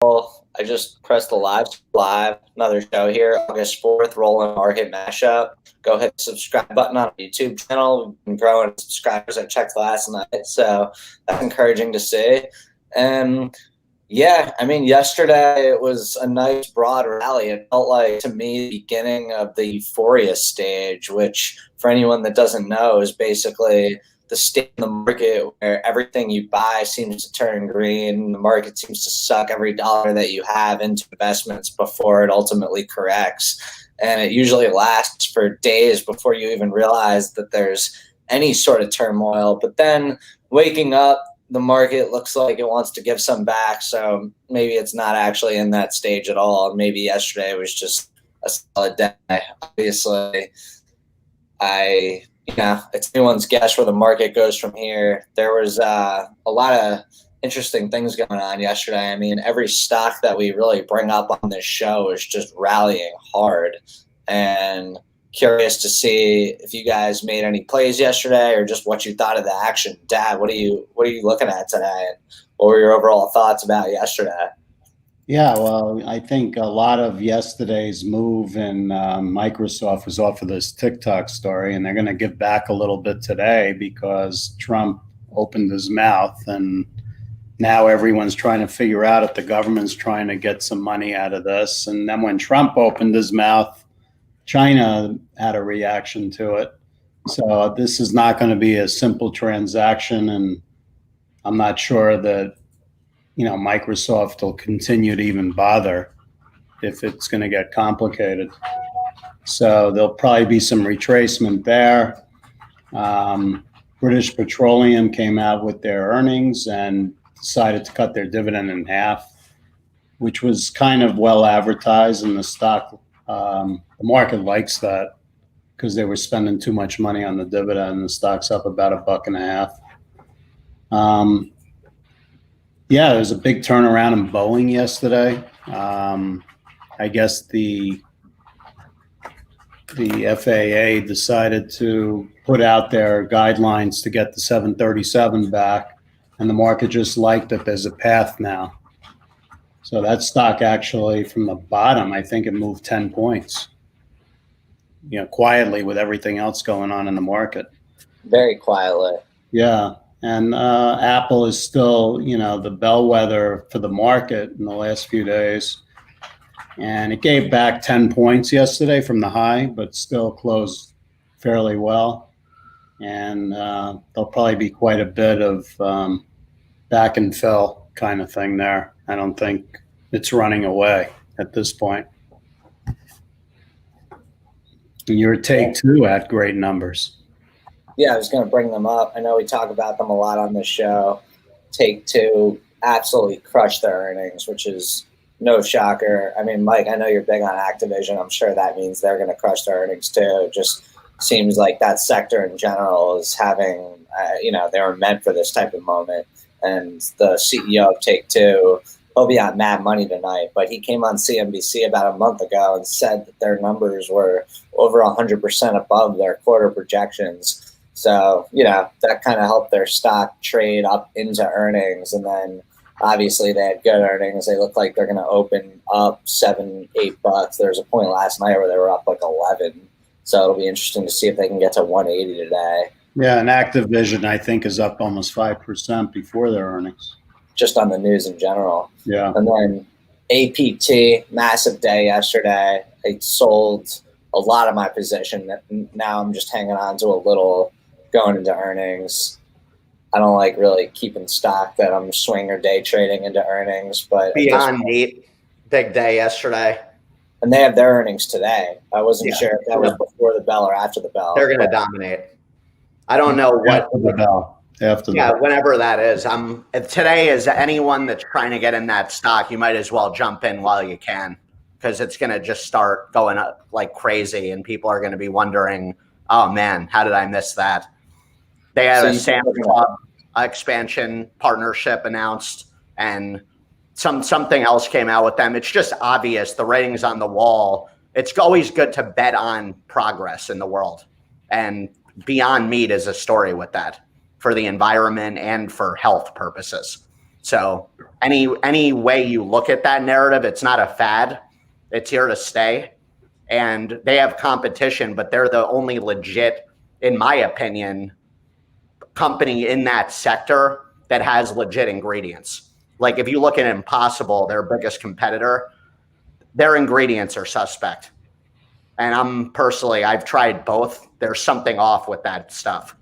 I just pressed the live, another show here, August 4th, Rolland Market Mashup. Go hit the subscribe button on our YouTube channel. We've been growing subscribers. I checked last night, so that's encouraging to see. And yeah, I mean, yesterday it was a nice broad rally. It felt like, to me, the beginning of the euphoria stage, which, for anyone that doesn't know, is basically the state in the market where everything you buy seems to turn green. The market seems to suck every dollar that you have into investments before it ultimately corrects. And it usually lasts for days before you even realize that there's any sort of turmoil. But then waking up, the market looks like it wants to give some back. So maybe it's not actually in that stage at all. Maybe yesterday was just a solid day. Obviously, it's anyone's guess where the market goes from here. There was a lot of interesting things going on yesterday. I mean, every stock that we really bring up on this show is just rallying hard. And curious to see if you guys made any plays yesterday or just what you thought of the action. Dad, what are you looking at today? And what were your overall thoughts about yesterday? Yeah, well, I think a lot of yesterday's move in Microsoft was off of this TikTok story, and they're going to give back a little bit today because Trump opened his mouth, and now everyone's trying to figure out if the government's trying to get some money out of this. And then when Trump opened his mouth, China had a reaction to it. So this is not going to be a simple transaction, and I'm not sure that Microsoft will continue to even bother if it's going to get complicated. So there'll probably be some retracement there. British Petroleum came out with their earnings and decided to cut their dividend in half, which was kind of well advertised, and the stock, the market likes that because they were spending too much money on the dividend. The stock's up about $1.50. Yeah, there was a big turnaround in Boeing yesterday. I guess the FAA decided to put out their guidelines to get the 737 back, and the market just liked that there's a path now. So that stock actually, from the bottom, I think it moved 10 points, quietly with everything else going on in the market. Very quietly. Yeah. And Apple is still, the bellwether for the market in the last few days. And it gave back 10 points yesterday from the high, but still closed fairly well. And there'll probably be quite a bit of back and fill kind of thing there. I don't think it's running away at this point. And your take two had great numbers. Yeah, I was going to bring them up. I know we talk about them a lot on this show. Take-Two absolutely crushed their earnings, which is no shocker. I mean, Mike, I know you're big on Activision. I'm sure that means they're going to crush their earnings too. It just seems like that sector in general is having, they were meant for this type of moment. And the CEO of Take-Two, he'll be on Mad Money tonight, but he came on CNBC about a month ago and said that their numbers were over 100% above their quarter projections. So, that kind of helped their stock trade up into earnings. And then obviously they had good earnings. They look like they're going to open up $7-8. There was a point last night where they were up like 11. So it'll be interesting to see if they can get to 180 today. Yeah, and Activision, I think, is up almost 5% before their earnings. Just on the news in general. Yeah. And then APT, massive day yesterday. I sold a lot of my position. Now I'm just hanging on to a little going into earnings. I don't like really keeping stock that I'm swing or day trading into earnings, but beyond neat, big day yesterday. And they have their earnings today. I wasn't sure if that was before the bell or after the bell. They're going to dominate. I don't know what after the bell. Whenever that is. If today is anyone that's trying to get in that stock, you might as well jump in while you can, because it's going to just start going up like crazy, and people are going to be wondering, oh man, how did I miss that? They had a Sam's Club expansion partnership announced, and something else came out with them. It's just obvious. The writing's on the wall. It's always good to bet on progress in the world. And Beyond Meat is a story with that for the environment and for health purposes. So any way you look at that narrative, it's not a fad. It's here to stay. And they have competition, but they're the only legit, in my opinion, company in that sector that has legit ingredients. Like if you look at Impossible, their biggest competitor, their ingredients are suspect. And I've tried both. There's something off with that stuff.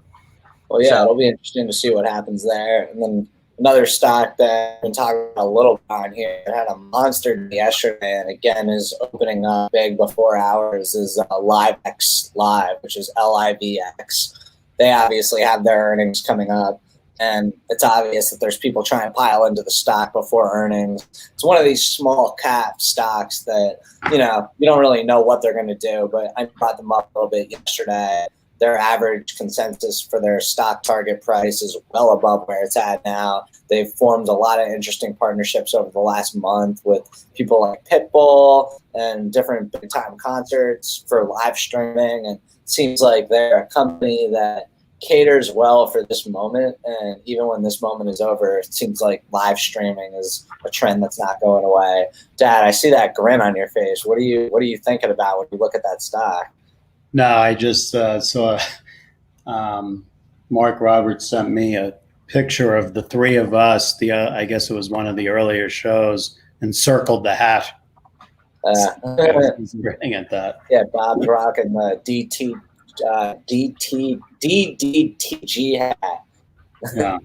Well, yeah, it'll be interesting to see what happens there. And then another stock that I've been talking about a little bit on here, it had a monster day yesterday, and again is opening up big before hours, is LiveX Live, which is LIVX. They obviously have their earnings coming up, and it's obvious that there's people trying to pile into the stock before earnings. It's one of these small cap stocks that, you don't really know what they're going to do, but I brought them up a little bit yesterday. Their average consensus for their stock target price is well above where it's at now. They've formed a lot of interesting partnerships over the last month with people like Pitbull and different big-time concerts for live streaming. And it seems like they're a company that caters well for this moment. And even when this moment is over, it seems like live streaming is a trend that's not going away. Dad, I see that grin on your face. What are you thinking about when you look at that stock? No, I just saw Mark Roberts sent me a picture of the three of us. I guess it was one of the earlier shows, and circled the hat. I was grinning at that. Yeah, Bob's rocking the DDTG hat. Yeah.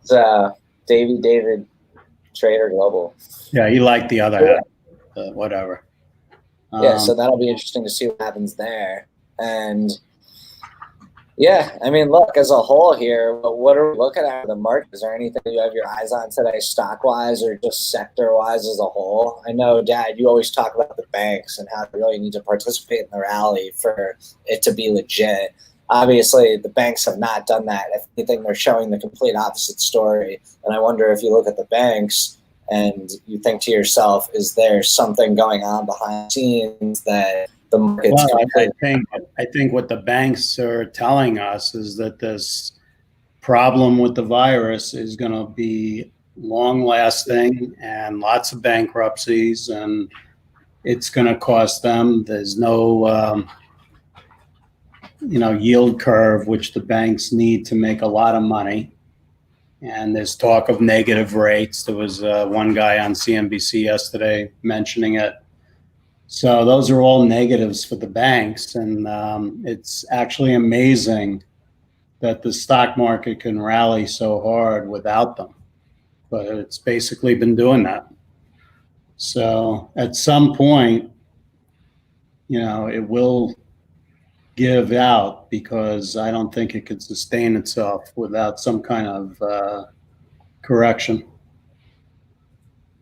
So David Trader Global. Yeah, he liked the other hat. Whatever. Yeah, so that'll be interesting to see what happens there. And yeah, I mean, look, as a whole here, what are we looking at in the market? Is there anything you have your eyes on today, stock-wise or just sector-wise as a whole? I know, Dad, you always talk about the banks and how they really need to participate in the rally for it to be legit. Obviously, the banks have not done that. If anything, they're showing the complete opposite story. And I wonder if you look at the banks and you think to yourself, is there something going on behind the scenes that the market's I think what the banks are telling us is that this problem with the virus is going to be long lasting and lots of bankruptcies, and it's going to cost them. There's no yield curve, which the banks need to make a lot of money. And there's talk of negative rates. There was one guy on CNBC yesterday mentioning it. So those are all negatives for the banks. And it's actually amazing that the stock market can rally so hard without them. But it's basically been doing that. So at some point, it will give out, because I don't think it could sustain itself without some kind of correction.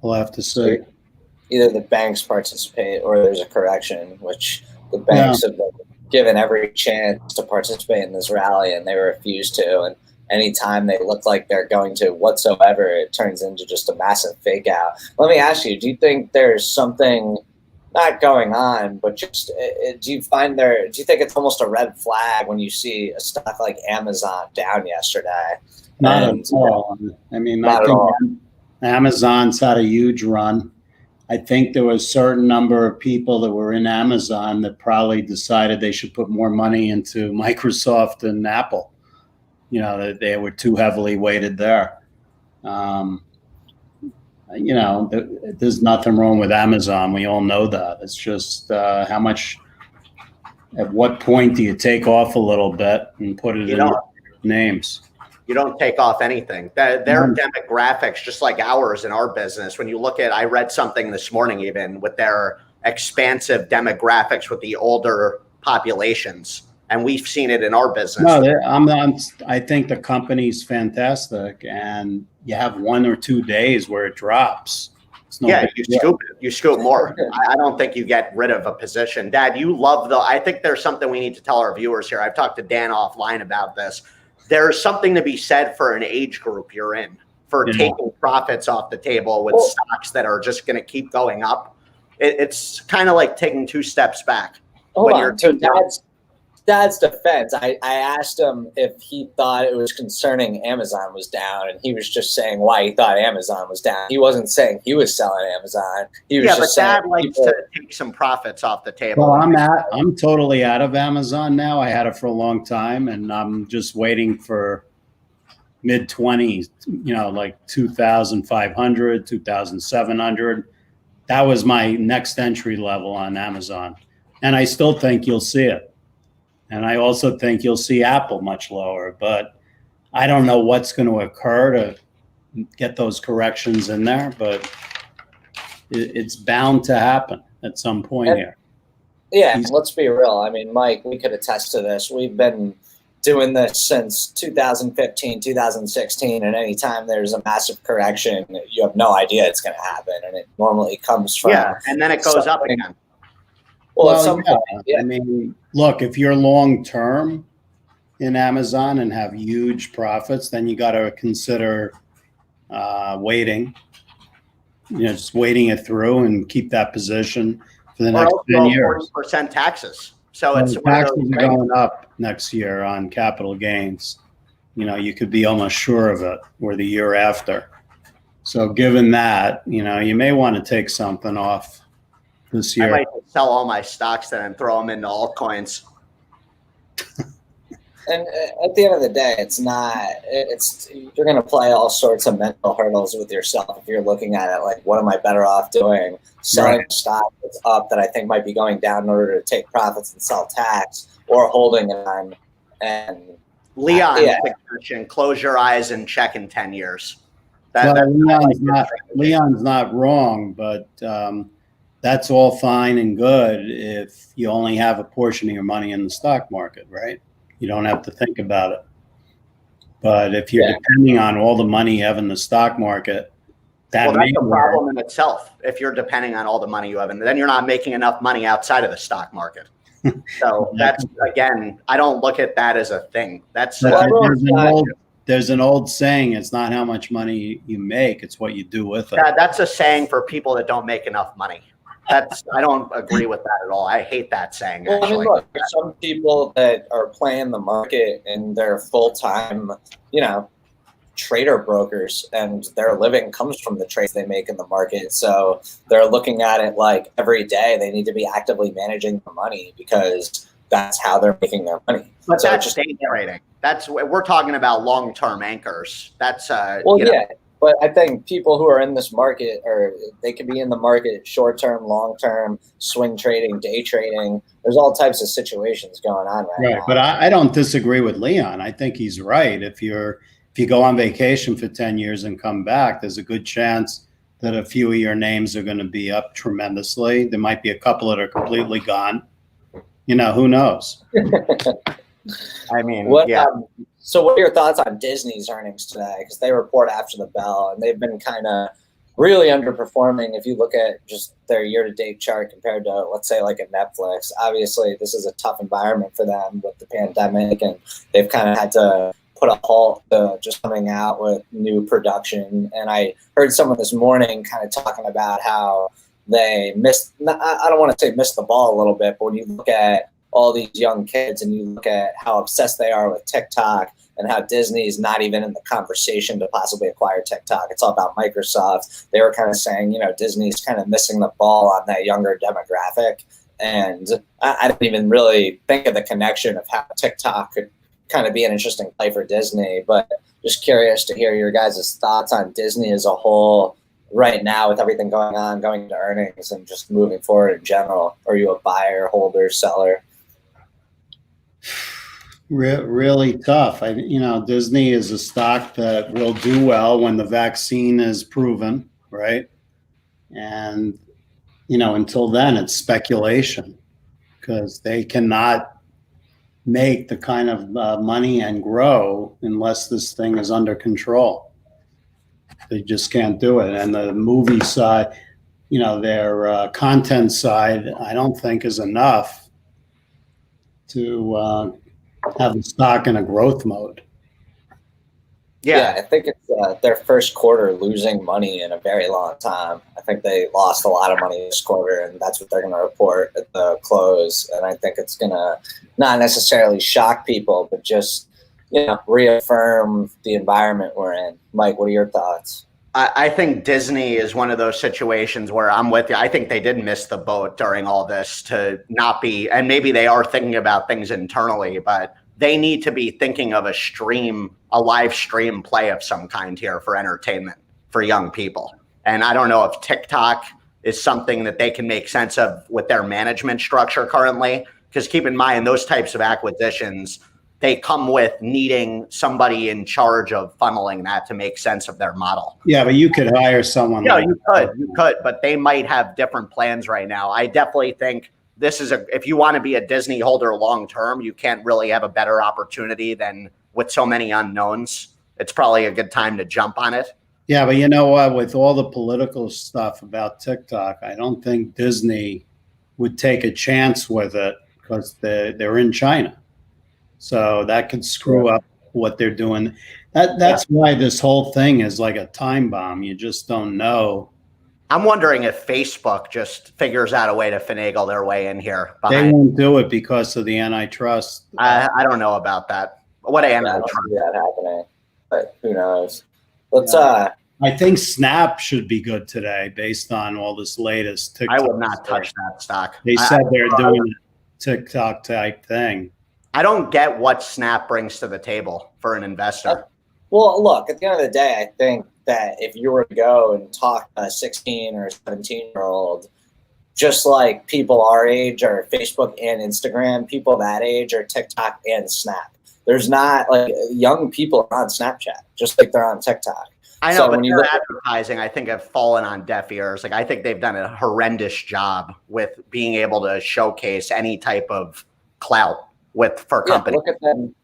We'll have to see. Either the banks participate or there's a correction, which the banks have been given every chance to participate in this rally, and they refuse to. And anytime they look like they're going to whatsoever, it turns into just a massive fake out. Let me ask you, do you think there's something not going on, but just do you think it's almost a red flag when you see a stock like Amazon down yesterday? Not at all. I mean, I think Amazon's had a huge run. I think there was a certain number of people that were in Amazon that probably decided they should put more money into Microsoft and Apple. That they were too heavily weighted there. There's nothing wrong with Amazon. We all know that. It's just at what point do you take off a little bit and put it in names? You don't take off anything. Their demographics, just like ours in our business. When you look at, I read something this morning even with their expansive demographics with the older populations, and we've seen it in our business. No, I think the company's fantastic, and you have 1 or 2 days where it drops. You scoop more. I don't think you get rid of a position. Dad, I think there's something we need to tell our viewers here. I've talked to Dan offline about this. There's something to be said for an age group you're in, for taking profits off the table with stocks that are just going to keep going up. It's kind of like taking 2 steps back. Hold on. So Dad's defense, I asked him if he thought it was concerning Amazon was down, and he was just saying why he thought Amazon was down. He wasn't saying he was selling Amazon. He was just saying Dad likes to take some profits off the table. Well, I'm totally out of Amazon now. I had it for a long time, and I'm just waiting for mid-20s, like 2,500, 2,700. That was my next entry level on Amazon. And I still think you'll see it. And I also think you'll see Apple much lower, but I don't know what's going to occur to get those corrections in there, but it's bound to happen at some point here. Yeah, let's be real. I mean, Mike, we could attest to this. We've been doing this since 2015, 2016, and anytime there's a massive correction, you have no idea it's going to happen, and it normally comes from and then it goes up again. Well, at some point, I mean, look, if you're long term in Amazon and have huge profits, then you got to consider waiting. Just waiting it through and keep that position for the next 10 years. 40% taxes. So it's taxes are going up next year on capital gains. You could be almost sure of it, or the year after. So given that, you may want to take something off this year. I might sell all my stocks then and throw them into altcoins. And at the end of the day, you're going to play all sorts of mental hurdles with yourself if you're looking at it like, what am I better off doing? Selling a stock that's up that I think might be going down in order to take profits and sell tax, or holding it on. And Leon's suggestion, close your eyes and check in 10 years. Leon's not wrong, but that's all fine and good if you only have a portion of your money in the stock market, right? You don't have to think about it. But if you're depending on all the money you have in the stock market, that's a problem in itself. If you're depending on all the money you have, and then you're not making enough money outside of the stock market. So that's, again, I don't look at that as a thing. There's an old saying, it's not how much money you make, it's what you do with it. Yeah, that's a saying for people that don't make enough money. I don't agree with that at all. I hate that saying. Well, I mean, look, there's some people that are playing the market and they're full-time, trader brokers, and their living comes from the trades they make in the market. So they're looking at it like every day they need to be actively managing the money because that's how they're making their money. But so that's day trading. We're talking about long-term anchors. That's But I think people who are in this market, or they can be in the market short-term, long-term, swing trading, day trading. There's all types of situations going on right now. But I don't disagree with Leon. I think he's right. If you go on vacation for 10 years and come back, there's a good chance that a few of your names are going to be up tremendously. There might be a couple that are completely gone. Who knows? I mean, so what are your thoughts on Disney's earnings today? Because they report after the bell, and they've been kind of really underperforming if you look at just their year-to-date chart compared to, let's say, like a Netflix. Obviously, this is a tough environment for them with the pandemic, and they've kind of had to put a halt to just coming out with new production. And I heard someone this morning kind of talking about how they missed, I don't want to say missed the ball a little bit, but when you look at all these young kids and you look at how obsessed they are with TikTok and how Disney is not even in the conversation to possibly acquire TikTok. It's all about Microsoft. They were kind of saying, Disney's kind of missing the ball on that younger demographic. And I didn't even really think of the connection of how TikTok could kind of be an interesting play for Disney. But just curious to hear your guys' thoughts on Disney as a whole right now with everything going on, going to earnings and just moving forward in general. Are you a buyer, holder, seller? Really tough. Disney is a stock that will do well when the vaccine is proven, right? And, until then, it's speculation because they cannot make the kind of money and grow unless this thing is under control. They just can't do it. And the movie side, their content side, I don't think is enough to have the stock in a growth mode. Yeah, I think it's their first quarter losing money in a very long time. I think they lost a lot of money this quarter, and that's what they're going to report at the close. And I think it's going to not necessarily shock people, but just reaffirm the environment we're in. Mike, what are your thoughts? I think Disney is one of those situations where I'm with you. I think they did miss the boat during all this to not be, and maybe they are thinking about things internally, but they need to be thinking of a live stream play of some kind here for entertainment for young people. And I don't know if TikTok is something that they can make sense of with their management structure currently, because keep in mind, those types of acquisitions, they come with needing somebody in charge of funneling that to make sense of their model. Yeah, but you could hire someone. Yeah, you could, but they might have different plans right now. I definitely think this is if you want to be a Disney holder long term, you can't really have a better opportunity than with so many unknowns. It's probably a good time to jump on it. Yeah, but you know what? With all the political stuff about TikTok, I don't think Disney would take a chance with it because they're in China. So that could screw up what they're doing. That's why this whole thing is like a time bomb. You just don't know. I'm wondering if Facebook just figures out a way to finagle their way in here. They won't do it because of the antitrust. I don't know about that. What antitrust? I don't see that happening, but who knows? Let's. I think Snap should be good today based on all this latest TikTok. I would not touch that stock. They said they're doing a TikTok type thing. I don't get what Snap brings to the table for an investor. Well, look, at the end of the day, I think that if you were to go and talk to a 16 or 17-year-old, just like people our age are Facebook and Instagram, people that age are TikTok and Snap. There's not young people are on Snapchat, just like they're on TikTok. I know, but their advertising, I think, have fallen on deaf ears. I think they've done a horrendous job with being able to showcase any type of clout for companies. Look at them.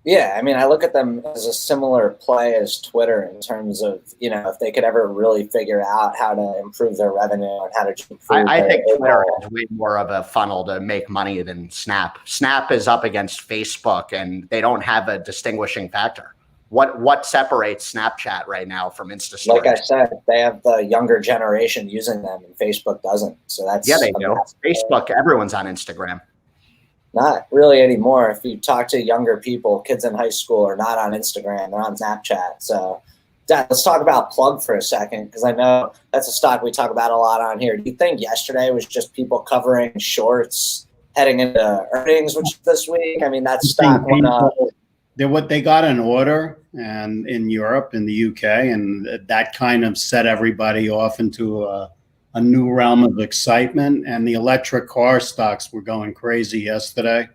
Yeah, I mean, I look at them as a similar play as Twitter in terms of, if they could ever really figure out how to improve their revenue and how to improve I think Twitter is way more of a funnel to make money than Snap. Snap is up against Facebook, and they don't have a distinguishing factor. What separates Snapchat right now from Insta Stories? Like I said, they have the younger generation using them, and Facebook doesn't. So that's they do. Facebook, everyone's on Instagram. Not really anymore. If you talk to younger people, kids in high school are not on Instagram, they're on Snapchat. So let's talk about Plug for a second, because I know that's a stock we talk about a lot on here. Do you think yesterday was just people covering shorts heading into earnings, which this week? I mean, that stock went up. They got an order and in Europe, in the UK, and that kind of set everybody off into a new realm of excitement. And the electric car stocks were going crazy yesterday.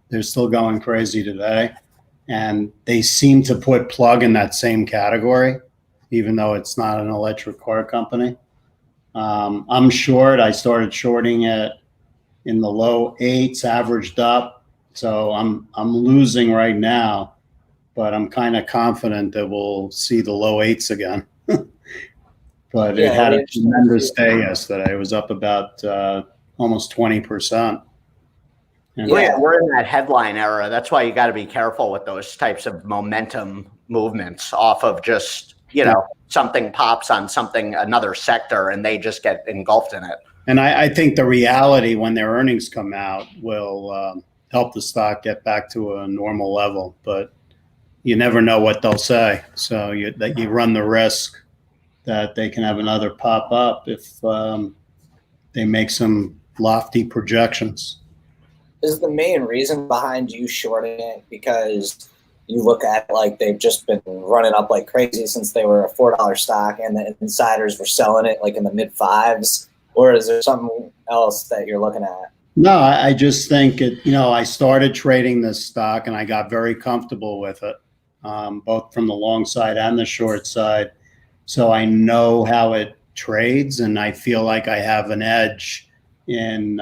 They're still going crazy today. And they seem to put Plug in that same category, even though it's not an electric car company. I'm short. I started shorting it in the low 8s, averaged up. So I'm losing right now, but I'm kind of confident that we'll see the low 8s again. But it had a tremendous day yesterday. It was up about almost 20%. We're in that headline era. That's why you got to be careful with those types of momentum movements off of just, something pops on another sector, and they just get engulfed in it. And I think the reality when their earnings come out will help the stock get back to a normal level. But you never know what they'll say. So you run the risk that they can have another pop up if they make some lofty projections. Is the main reason behind you shorting it because you look at they've just been running up like crazy since they were a $4 stock and the insiders were selling it in the mid-5s? Or is there something else that you're looking at? No, I just think I started trading this stock and I got very comfortable with it, both from the long side and the short side. So I know how it trades, and I feel like I have an edge in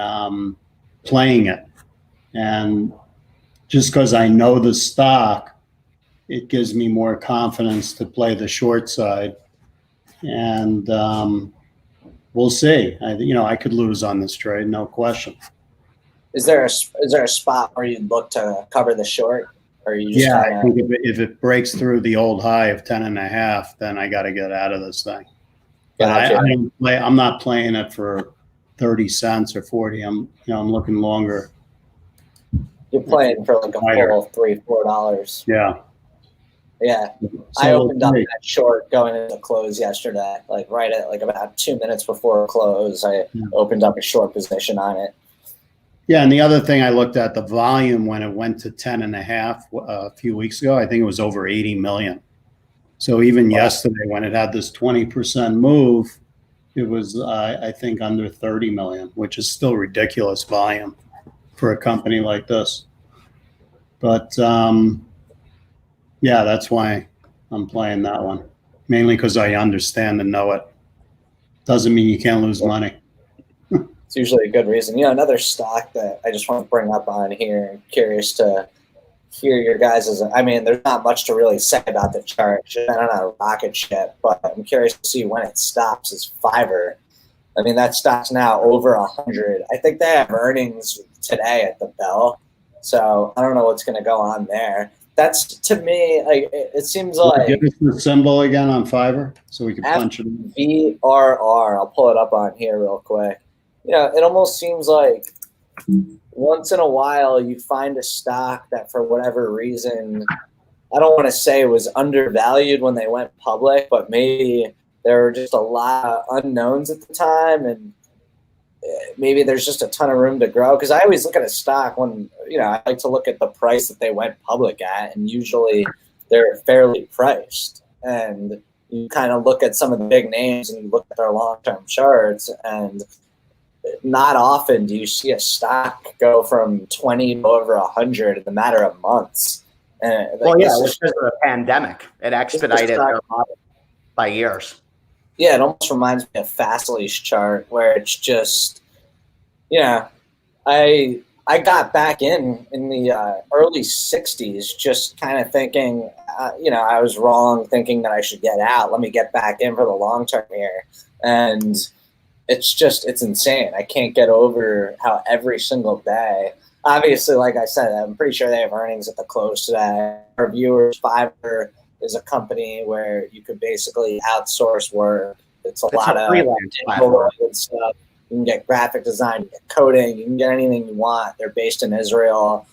playing it. And just because I know the stock, it gives me more confidence to play the short side. And we'll see. I could lose on this trade, no question. Is there a spot where you'd look to cover the short? Or you just I think if it breaks through the old high of 10.5, then I got to get out of this thing. But I'm not playing it for 30 cents or 40. I'm looking longer. You're playing for like a full $3-4. Yeah. Yeah. So I opened up that short going into close yesterday, like right at like about 2 minutes before close. I opened up a short position on it. Yeah, and the other thing I looked at, the volume when it went to 10.5 a few weeks ago, I think it was over 80 million. So even yesterday, when it had this 20% move, it was, I think, under 30 million, which is still ridiculous volume for a company like this. But yeah, that's why I'm playing that one, mainly because I understand and know it. Doesn't mean you can't lose money. It's usually a good reason. Another stock that I just want to bring up on here. I'm curious to hear your guys'. I mean, there's not much to really say about the chart. It's been on a rocket ship, but I'm curious to see when it stops. Is Fiverr. I mean, that stock's now over 100. I think they have earnings today at the bell, so I don't know what's going to go on there. That's, to me, like it seems like. Give us the symbol again on Fiverr so we can punch it in. VRR. I'll pull it up on here real quick. It almost seems like once in a while you find a stock that for whatever reason, I don't want to say it was undervalued when they went public, but maybe there were just a lot of unknowns at the time, and maybe there's just a ton of room to grow. Because I always look at a stock when, I like to look at the price that they went public at, and usually they're fairly priced. And you kind of look at some of the big names and you look at their long-term charts, and not often do you see a stock go from 20 to over 100 in the matter of months. It was because of the pandemic. It expedited their model by years. Yeah, it almost reminds me of Fastly's chart, where it's just, I got back in the early 60s, just kind of thinking, I was wrong thinking that I should get out. Let me get back in for the long term here. And it's insane. I can't get over how every single day, obviously, like I said, I'm pretty sure they have earnings at the close today. Our viewers, Fiverr is a company where you could basically outsource work. It's a lot of related stuff. You can get graphic design, you can get coding, you can get anything you want. They're based in Israel.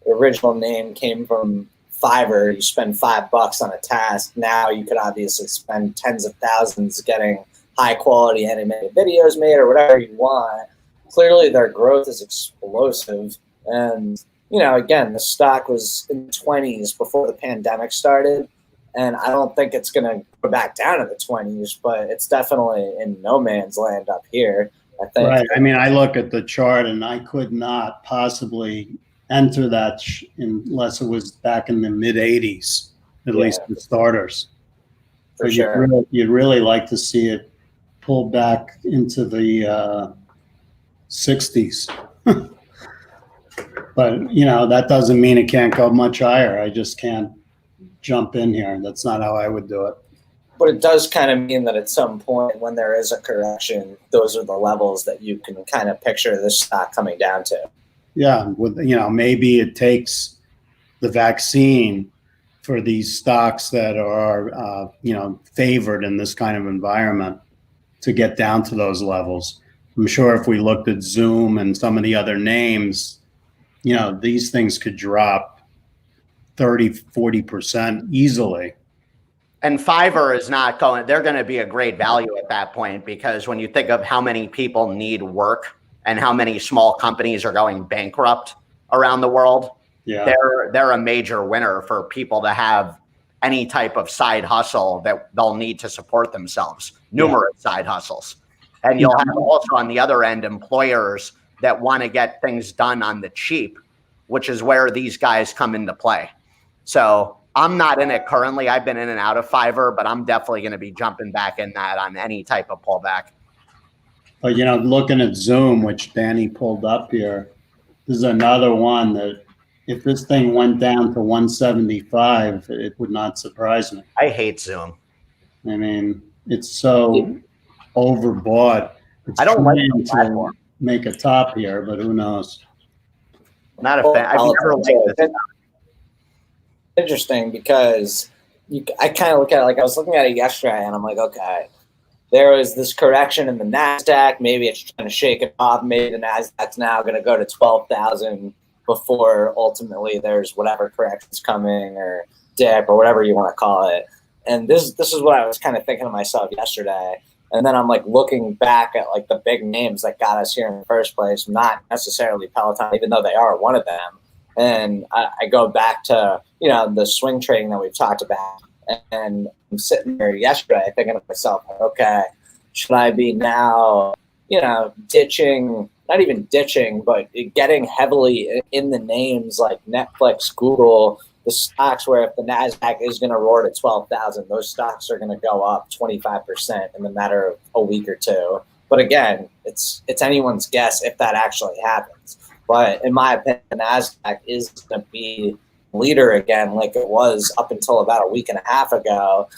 The original name came from Fiverr. You spend $5 on a task. Now you could obviously spend tens of thousands getting high quality animated videos made or whatever you want. Clearly their growth is explosive. And, again, the stock was in the 20s before the pandemic started. And I don't think it's going to go back down to the 20s, but it's definitely in no man's land up here, I think. Right. I mean, I look at the chart and I could not possibly enter that unless it was back in the mid 80s, at least for starters. For sure. You'd really like to see it pull back into the 60s. But, that doesn't mean it can't go much higher. I just can't jump in here. That's not how I would do it. But it does kind of mean that at some point when there is a correction, those are the levels that you can kind of picture this stock coming down to. Yeah. Maybe it takes the vaccine for these stocks that are, favored in this kind of environment to get down to those levels. I'm sure if we looked at Zoom and some of the other names, these things could drop 30-40% easily. And Fiverr is not going, they're going to be a great value at that point, because when you think of how many people need work and how many small companies are going bankrupt around the world, they're a major winner for people to have any type of side hustle that they'll need to support themselves, numerous side hustles. And you'll have also on the other end, employers that want to get things done on the cheap, which is where these guys come into play. So I'm not in it currently. I've been in and out of Fiverr, but I'm definitely going to be jumping back in that on any type of pullback. But, looking at Zoom, which Danny pulled up here, this is another one that if this thing went down to 175, it would not surprise me. I hate Zoom. I mean, it's so overbought. I don't like the platform. Make a top here, but who knows? Not a fan. I've never liked this. interesting because I kind of look at it like I was looking at it yesterday, and I'm like, okay, there was this correction in the NASDAQ. Maybe it's trying to shake it off. Maybe the NASDAQ's now going to go to 12,000 before ultimately there's whatever correction's coming or dip or whatever you want to call it. And this is what I was kind of thinking to myself yesterday. And then I'm like looking back at like the big names that got us here in the first place, not necessarily Peloton, even though they are one of them. And I go back to, the swing trading that we've talked about. And I'm sitting there yesterday thinking to myself, okay, should I be now, ditching, not even ditching, but getting heavily in the names like Netflix, Google, the stocks where if the NASDAQ is going to roar to 12,000, those stocks are going to go up 25% in the matter of a week or two. But again, it's anyone's guess if that actually happens. But in my opinion, the NASDAQ is going to be leader again like it was up until about a week and a half ago.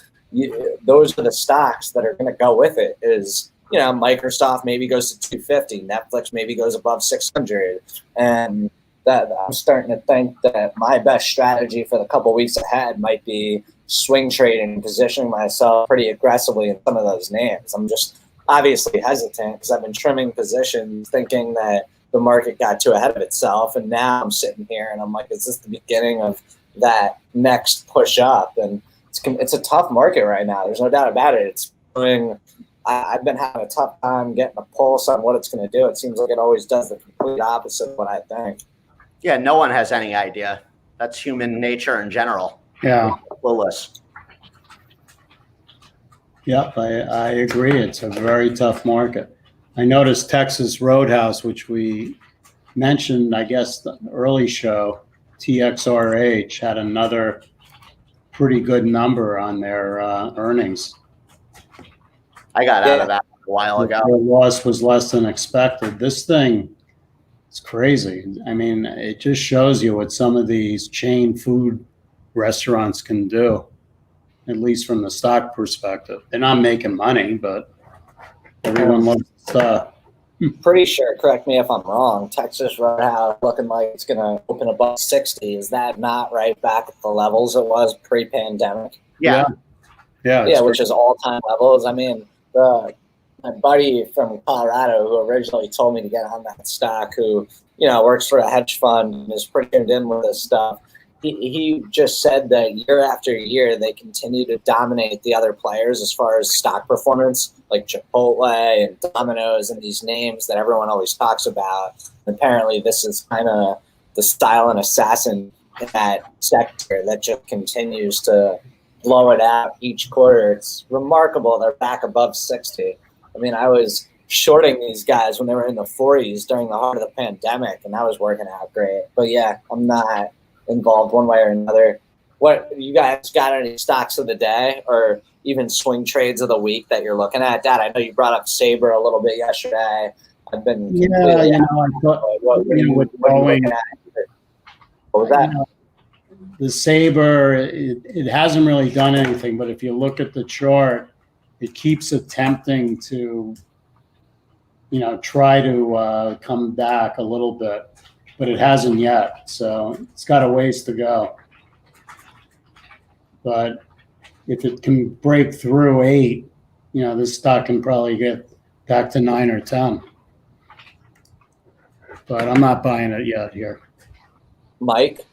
Those are the stocks that are going to go with it. Is Microsoft maybe goes to 250, Netflix maybe goes above 600, and that I'm starting to think that my best strategy for the couple weeks ahead might be swing trading and positioning myself pretty aggressively in some of those names. I'm just obviously hesitant because I've been trimming positions thinking that the market got too ahead of itself, and now I'm sitting here and I'm like, is this the beginning of that next push up? And it's a tough market right now. There's no doubt about it. It's doing. I've been having a tough time getting a pulse on what it's going to do. It seems like it always does the complete opposite of what I think. Yeah, no one has any idea. That's human nature in general. Yeah. Clueless. Yep, I agree. It's a very tough market. I noticed Texas Roadhouse, which we mentioned, I guess, the early show, TXRH, had another pretty good number on their earnings. I got out of that a while ago. Their loss was less than expected. This thing, it's crazy. I mean, it just shows you what some of these chain food restaurants can do, at least from the stock perspective. They're not making money, but everyone loves the stuff. Pretty sure, correct me if I'm wrong, Texas Roadhouse looking like it's going to open above 60. Is that not right back at the levels it was pre-pandemic? Yeah. Yeah, which is all-time levels. I mean, my buddy from Colorado who originally told me to get on that stock, who works for a hedge fund and is pretty tuned in with this stuff, he just said that year after year they continue to dominate the other players as far as stock performance, like Chipotle and Domino's and these names that everyone always talks about. And apparently this is kind of the silent assassin in that sector that just continues to blow it out each quarter. It's remarkable they're back above 60. I mean, I was shorting these guys when they were in the 40s during the heart of the pandemic, and that was working out great. But yeah, I'm not involved one way or another. What, you guys got any stocks of the day or even swing trades of the week that you're looking at? Dad, I know you brought up Sabre a little bit yesterday. I've been I thought, what are you looking at? What was that? The Sabre, it hasn't really done anything, but if you look at the chart, it keeps attempting to, try to come back a little bit, but it hasn't yet. So it's got a ways to go. But if it can break through 8, this stock can probably get back to 9 or 10. But I'm not buying it yet here. Mike?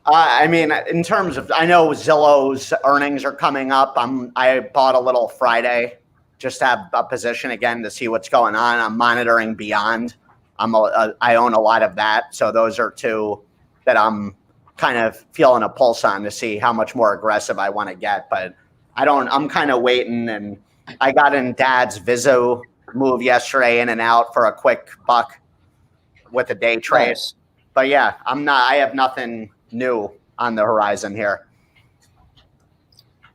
I mean, in terms of, I know Zillow's earnings are coming up. I bought a little Friday just to have a position again to see what's going on. I'm monitoring Beyond. I own a lot of that. So those are two that I'm kind of feeling a pulse on to see how much more aggressive I want to get. But I'm kind of waiting. And I got in Dad's Vizzo move yesterday in and out for a quick buck with a day trade. Nice. But yeah, I have nothing new on the horizon here.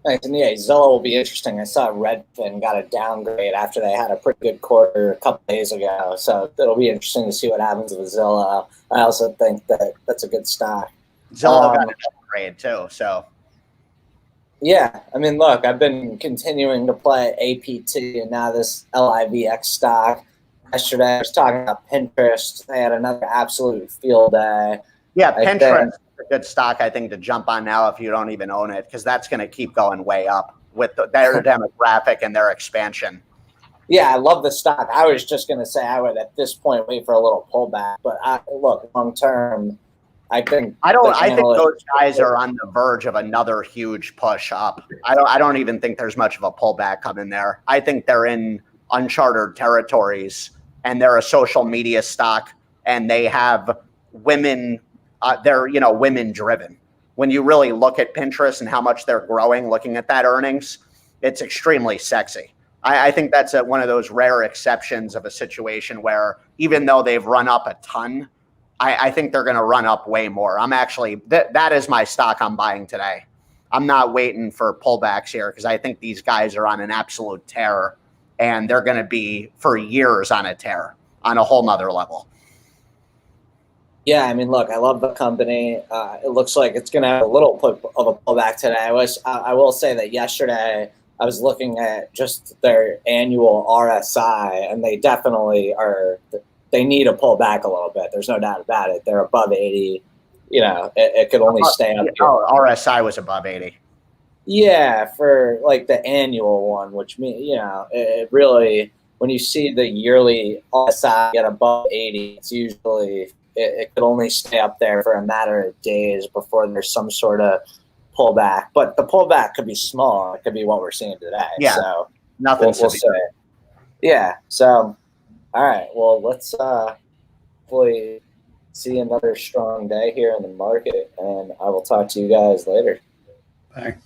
Thanks. And yeah, Zillow will be interesting. I saw Redfin got a downgrade after they had a pretty good quarter a couple days ago. So it'll be interesting to see what happens with Zillow. I also think that that's a good stock. Zillow got a downgrade too. So yeah, I mean, look, I've been continuing to play APT and now this LIVX stock. Yesterday I was talking about Pinterest. They had another absolute field day. Yeah, I Pinterest think. is a good stock, I think, to jump on now if you don't even own it, because that's going to keep going way up with their demographic and their expansion. Yeah, I love the stock. I was just going to say I would at this point wait for a little pullback, but look, long term, I think I think those guys are on the verge of another huge push up. I don't even think there's much of a pullback coming there. I think they're in uncharted territories, and they're a social media stock, and they have women. They're women driven. When you really look at Pinterest and how much they're growing, looking at that earnings, it's extremely sexy. I think that's one of those rare exceptions of a situation where even though they've run up a ton, I think they're going to run up way more. I'm actually that is my stock I'm buying today. I'm not waiting for pullbacks here because I think these guys are on an absolute tear, and they're going to be for years on a tear on a whole nother level. Yeah, I mean, look, I love the company. It looks like it's going to have a little of a pullback today. I will say that yesterday I was looking at just their annual RSI, and they definitely are. They need to pull back a little bit. There's no doubt about it. They're above 80. It could only stay up here. Oh, RSI was above 80. Yeah, for like the annual one, which means it really, when you see the yearly RSI get above 80, it's usually it could only stay up there for a matter of days before there's some sort of pullback. But the pullback could be small. It could be what we're seeing today. Yeah, so nothing. We'll say. Yeah. So, all right. Well, let's hopefully see another strong day here in the market, and I will talk to you guys later. Bye.